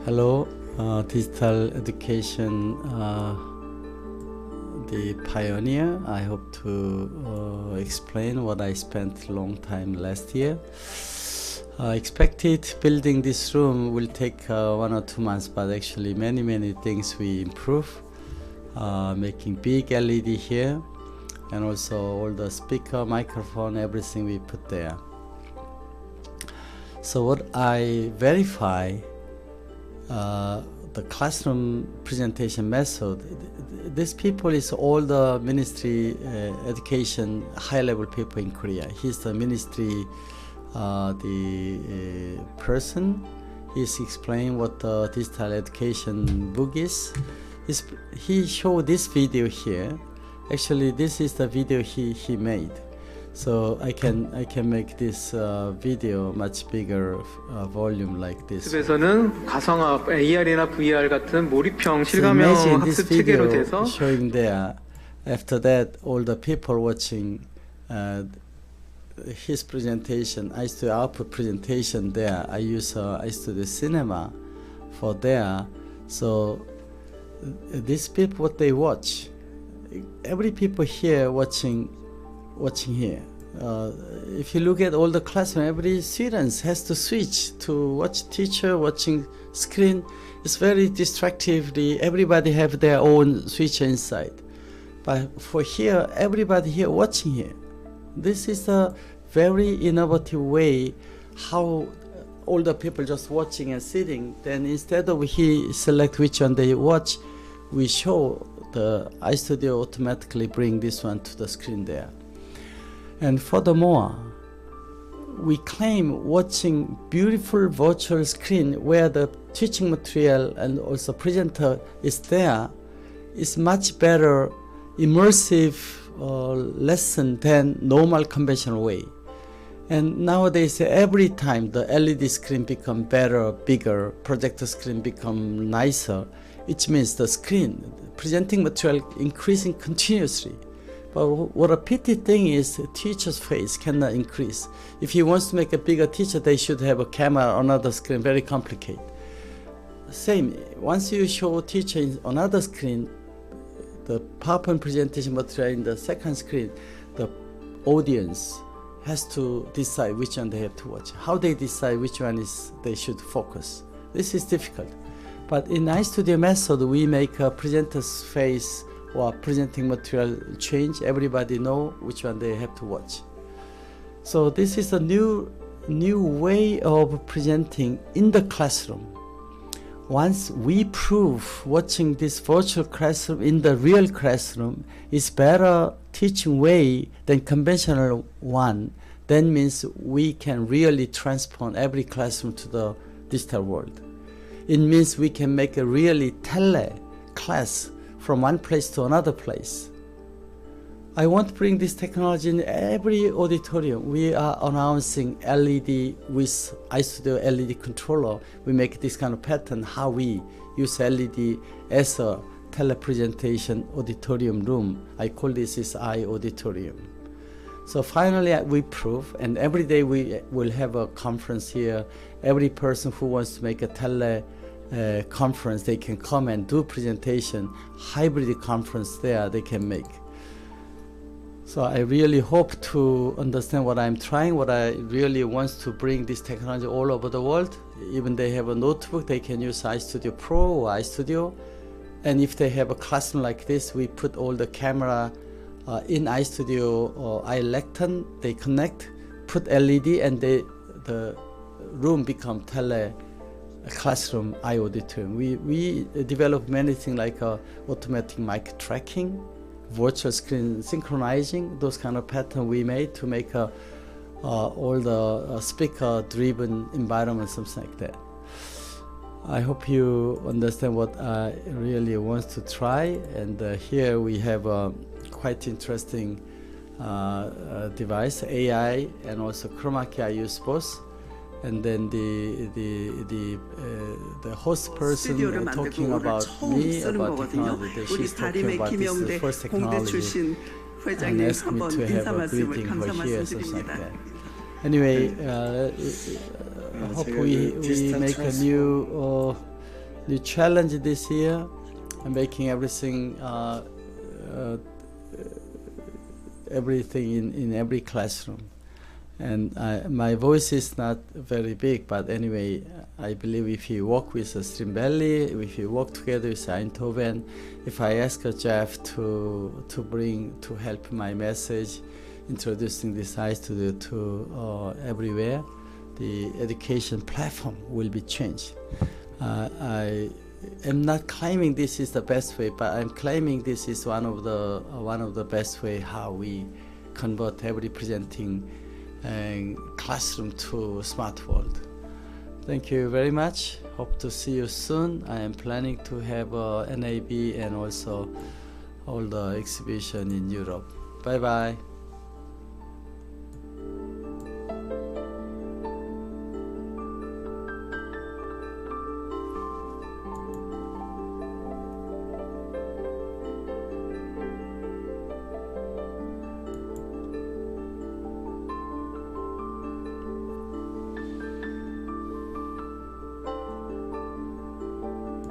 Hello, digital education, the pioneer. I hope to explain what I spent a long time last year. Expected building this room will take 1 or 2 months, but actually many things we improve. Making big LED here, and also all the speaker, microphone, everything we put there. So what I verify, the classroom presentation method, these people is all the ministry education high-level people in Korea. He's the ministry person. He's explaining what the digital education book is. He showed this video here. Actually, this is the video he made. So I can make this video much bigger volume like this. 집에서는 가상학 AR이나 VR 같은 몰입형 So 실감형 imagine this 학습 체계로 video 돼서 showing there. After that, all the people watching his presentation, iStudio output presentation there. I use iStudio Cinema for there. So these people, what they watch, every people here watching here. If you look at all the classroom, every student has to switch to watch teacher watching screen. It's very distractive. Everybody have their own switcher inside. But for here, everybody here watching here. This is a very innovative way how all the people just watching and sitting. Then instead of he select which one they watch, we show the iStudio automatically bring this one to the screen there. And furthermore, we claim watching beautiful virtual screen where the teaching material and also presenter is there is much better immersive lesson than normal conventional way. And nowadays every time the LED screen become better, bigger, projector screen become nicer, it means the screen, presenting material increasing continuously. But what a pity thing is, teacher's face cannot increase. If he wants to make a bigger teacher, they should have a camera on another screen, very complicated. Same, once you show teacher in another screen, the PowerPoint presentation material in the second screen, the audience has to decide which one they have to watch. How they decide which one is they should focus. This is difficult. But in iStudio method, we make a presenter's face or presenting material change. Everybody know which one they have to watch. So this is a new way of presenting in the classroom. Once we prove watching this virtual classroom in the real classroom is better teaching way than conventional one, that means we can really transform every classroom to the digital world. It means we can make a really tele class from one place to another place. I want to bring this technology in every auditorium. We are announcing LED with iStudio LED controller. We make this kind of pattern how we use LED as a telepresentation auditorium room. I call this is iAuditorium. So finally we prove, and every day we will have a conference here. Every person who wants to make a conference, they can come and do presentation, hybrid conference there they can make. So I really hope to understand what I'm trying, what I really want to bring this technology all over the world. Even they have a notebook, they can use iStudio Pro or iStudio. And if they have a classroom like this, we put all the camera in iStudio or iLecton, they connect, put LED, and the room become classroom iAuditorium. We develop many things like automatic mic tracking, virtual screen synchronizing, those kind of pattern we made to make all the speaker driven environment, something like that. I hope you understand what I really want to try, and here we have a quite interesting device, AI and also chroma key. I use both. And then the host person talking about me, about technology. She's talking about this is the first technology and asked me to have a greeting for here, something like that. Anyway, hope we make a new new challenge this year, and making everything in every classroom. And my voice is not very big, but anyway, I believe if you work with Stream Valley, if you work together with Eindhoven, if I ask Jeff to help my message, introducing this iStudio to everywhere, the education platform will be changed. I am not claiming this is the best way, but I'm claiming this is one of the best way how we convert every presenting classroom to smart world. Thank you very much. Hope to see you soon. I am planning to have a NAB and also all the exhibition in Europe. Bye bye.